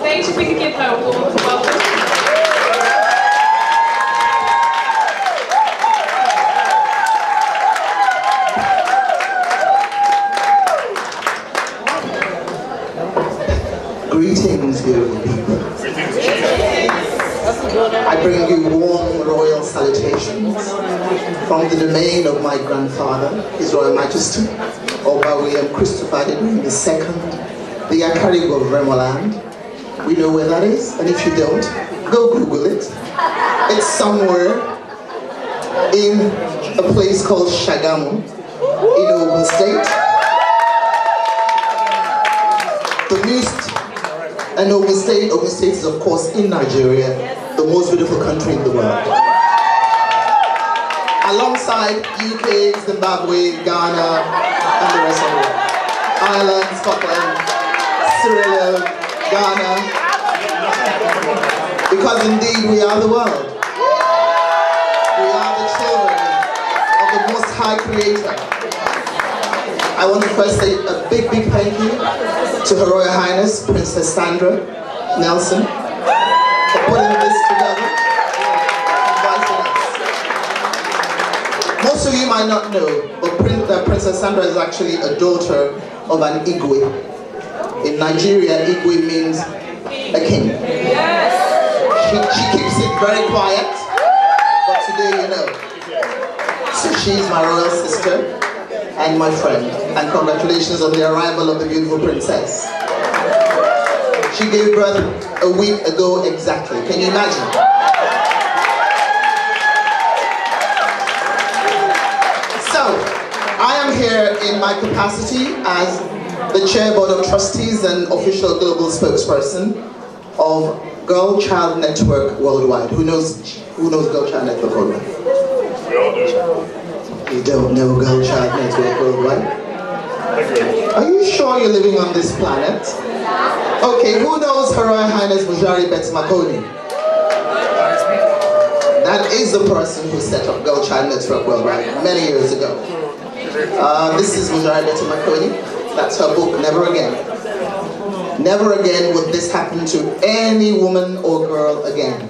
stage if we could give her a warm welcome. Greetings, beautiful people. I bring you warm royal salutations from the domain of my grandfather, His Royal Majesty, Oba William Christopher Adedoyin II, the Akarigo of Remoland. We know where that is, and if you don't, go Google it. It's somewhere in a place called Shagamu in Ogun State. And Ogun State is of course in Nigeria, the most beautiful country in the world. Alongside UK, Zimbabwe, Ghana, and the rest of the world. Ireland, Scotland, Sierra Leone, Ghana. Because indeed we are the world. We are the children of the Most High Creator. I want to first say a big thank you to Her Royal Highness Princess Sandra Nelson for putting this together, inviting us. Most of you might not know, but Princess Sandra is actually a daughter of an Igwe. In Nigeria, Igwe means a king. She keeps it very quiet, but today you know. So she's my royal sister and my friend, and congratulations on the arrival of the beautiful princess. She gave birth a week ago exactly. Can you imagine? So, I am here in my capacity as the Chair Board of Trustees and official global spokesperson of Girl Child Network Worldwide. Who knows Girl Child Network Worldwide? We all do. You don't know Girl Child Network Worldwide? Are you sure you're living on this planet? Okay, who knows Her Royal Highness Mujari Bet Makoni? That is the person who set up Girl Child Network Worldwide many years ago. This is Mujari Bet Makoni. That's her book, Never Again. Never again would this happen to any woman or girl again.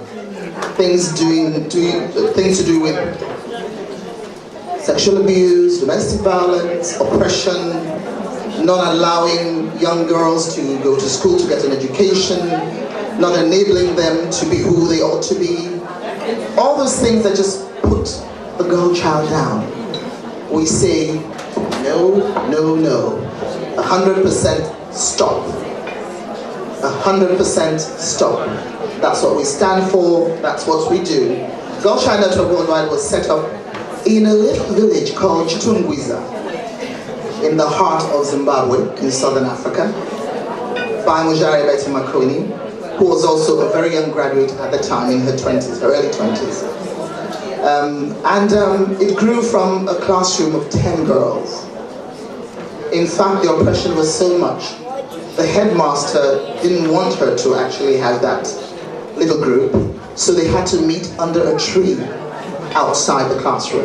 Things to do with sexual abuse, domestic violence, oppression, not allowing young girls to go to school to get an education, not enabling them to be who they ought to be. All those things that just put the girl child down. We say, no, no, no. 100% stop. 100% stop. That's what we stand for, that's what we do. Girl Child Network Worldwide was set up in a little village called Chitungwiza in the heart of Zimbabwe in southern Africa by Mujari Bet Makoni, who was also a very young graduate at the time in her 20s, her early 20s. It grew from a classroom of 10 girls. In fact, the oppression was so much, the headmaster didn't want her to actually have that little group, so they had to meet under a tree outside the classroom.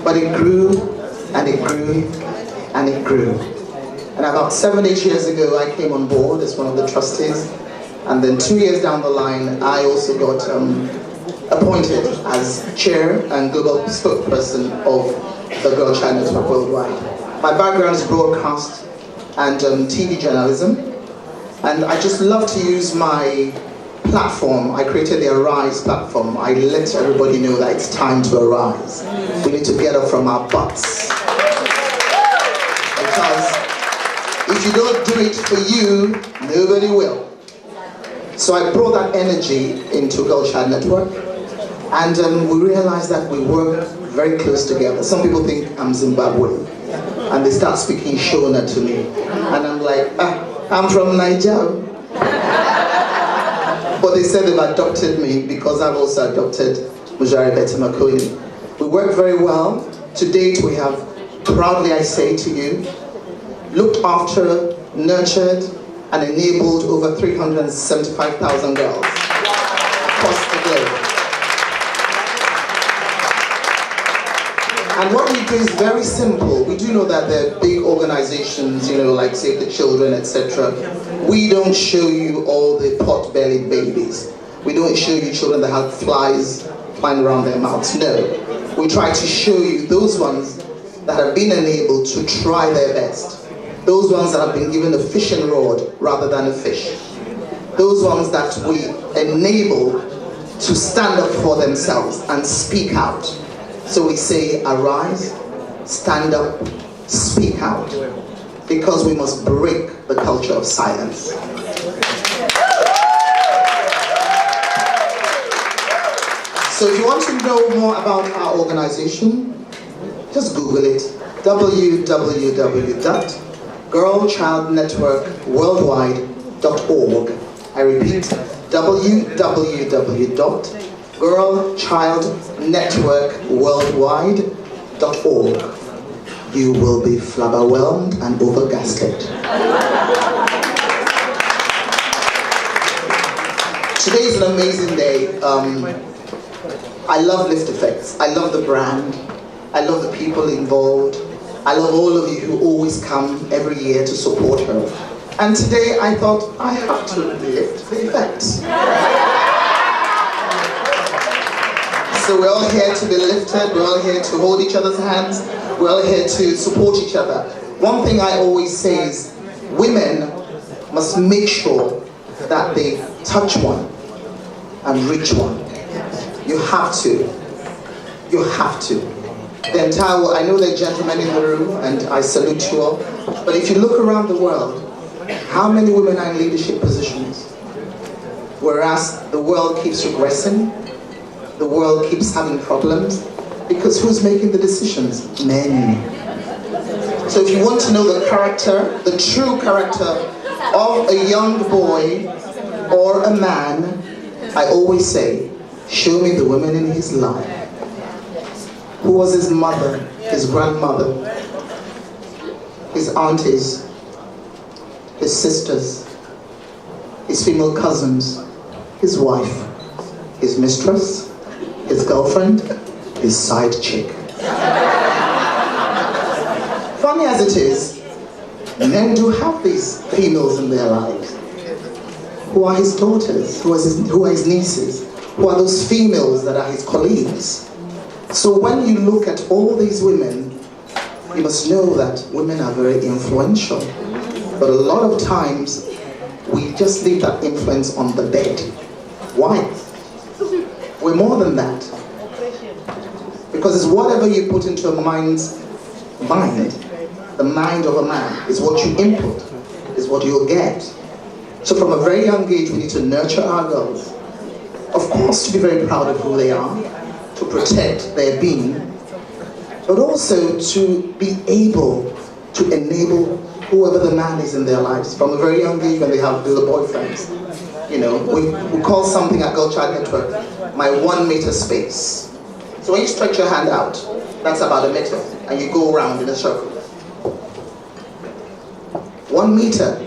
But it grew, and it grew, and it grew. And about 7-8 years ago, I came on board as one of the trustees, and then 2 years down the line, I also got appointed as chair and global spokesperson of the Girl Child Network Worldwide. My background is broadcast and TV journalism, and I just love to use my platform. I created the Arise platform. I let everybody know that it's time to arise. We need to get up from our butts. Because if you don't do it for you, nobody will. So I brought that energy into Girl Child Network, and we realized that we work very close together. Some people think I'm Zimbabwean, and they start speaking Shona to me. And I'm like, I'm from Nigeria. But they said they've adopted me because I've also adopted Mujari Bet Makoni. We work very well. To date, we have, proudly I say to you, looked after, nurtured, and enabled over 375,000 girls across the globe. And what we do is very simple. We do know that there are big organizations, like Save the Children, etc., we don't show you all the pot-bellied babies. We don't show you children that have flies flying around their mouths. No. We try to show you those ones that have been enabled to try their best. Those ones that have been given a fishing rod rather than a fish. Those ones that we enable to stand up for themselves and speak out. So we say, arise, stand up, speak out. Because we must break the culture of silence. So if you want to know more about our organization, just Google it. www.girlchildnetworkworldwide.org. I repeat, www.girlchildnetworkworldwide.org. You will be flabberwhelmed and overgasted. Today is an amazing day. I love Lift Effects. I love the brand. I love the people involved. I love all of you who always come every year to support her. And today I thought I have to lift the effects. So we're all here to be lifted. We're all here to hold each other's hands. We're all here to support each other. One thing I always say is women must make sure that they touch one and reach one. You have to. You have to. The entire world, I know there are gentlemen in the room and I salute you all, but if you look around the world, how many women are in leadership positions? Whereas the world keeps regressing, the world keeps having problems, because who's making the decisions? Men. So if you want to know the character, the true character of a young boy or a man, I always say, show me the women in his life. Who was his mother, his grandmother, his aunties, his sisters, his female cousins, his wife, his mistress, his girlfriend, his side chick. Funny as it is, men do have these females in their lives. Who are his daughters? Who are his nieces? Who are those females that are his colleagues? So when you look at all these women, you must know that women are very influential. But a lot of times, we just leave that influence on the bed. Why? We're more than that. Because it's whatever you put into a man's mind, the mind of a man, is what you input, is what you'll get. So from a very young age, we need to nurture our girls. Of course, to be very proud of who they are, to protect their being, but also to be able to enable whoever the man is in their lives. From a very young age, when they have little boyfriends, we call something at Girl Child Network my 1 meter space. So when you stretch your hand out, that's about 1 meter, and you go around in a circle. 1 meter,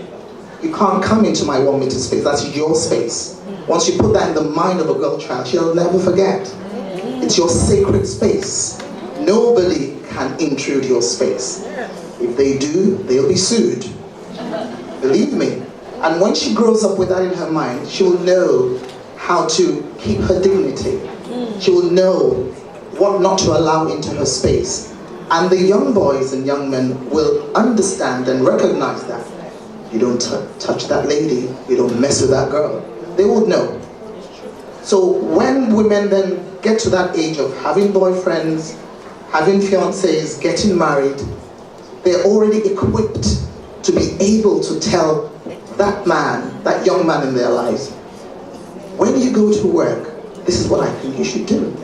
you can't come into my 1 meter space. That's your space. Once you put that in the mind of a girl child, she'll never forget. It's your sacred space. Nobody can intrude your space. If they do, they'll be sued. Believe me. And when she grows up with that in her mind, she will know how to keep her dignity. She will know what not to allow into her space. And the young boys and young men will understand and recognize that. You don't touch that lady, you don't mess with that girl. They would know. So when women then get to that age of having boyfriends, having fiancés, getting married, they're already equipped to be able to tell that man, that young man in their lives, when you go to work, this is what I think you should do.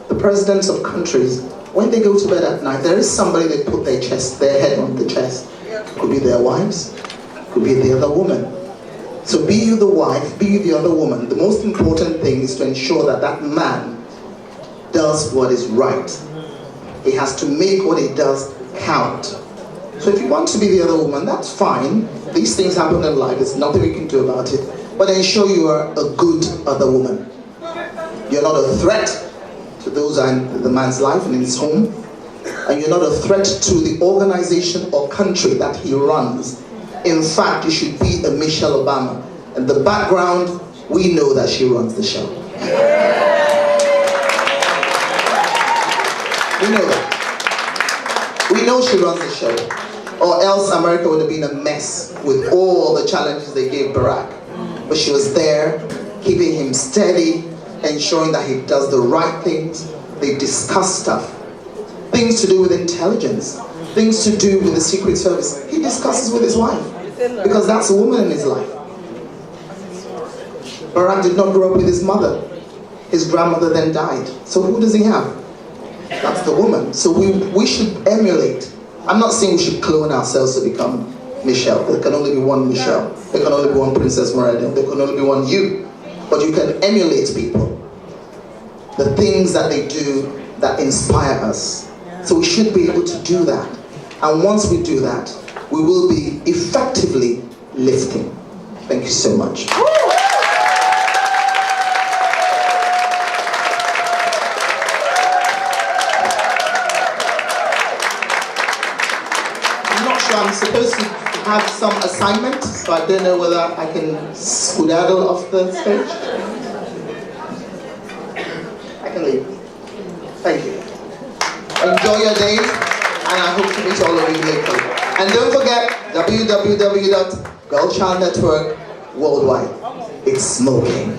The presidents of countries, when they go to bed at night, there is somebody they put their head on the chest. Could be their wives, could be the other woman. So be you the wife, be you the other woman. The most important thing is to ensure that that man does what is right. He has to make what he does count. So if you want to be the other woman, that's fine. These things happen in life. There's nothing we can do about it. But ensure you are a good other woman. You're not a threat to those in the man's life and in his home. and you're not a threat to the organization or country that he runs. In fact, you should be a Michelle Obama. And the background, we know that she runs the show. We know that. We know she runs the show. Or else America would have been a mess with all the challenges they gave Barack. But she was there, keeping him steady, ensuring that he does the right things. They discuss stuff. Things to do with intelligence. Things to do with the Secret Service. He discusses with his wife. Because that's a woman in his life. Barack did not grow up with his mother. His grandmother then died. So who does he have? That's the woman. So we should emulate. I'm not saying we should clone ourselves to become Michelle. There can only be one Michelle. There can only be one Princess Meradio. There can only be one you. But you can emulate people. The things that they do that inspire us. So we should be able to do that. And once we do that, we will be effectively lifting. Thank you so much. I'm supposed to have some assignment, so I don't know whether I can skedaddle off the stage. I can leave. Thank you. Enjoy your day, and I hope to meet all of you later. And don't forget, www.girlchildnetwork worldwide. It's smoking.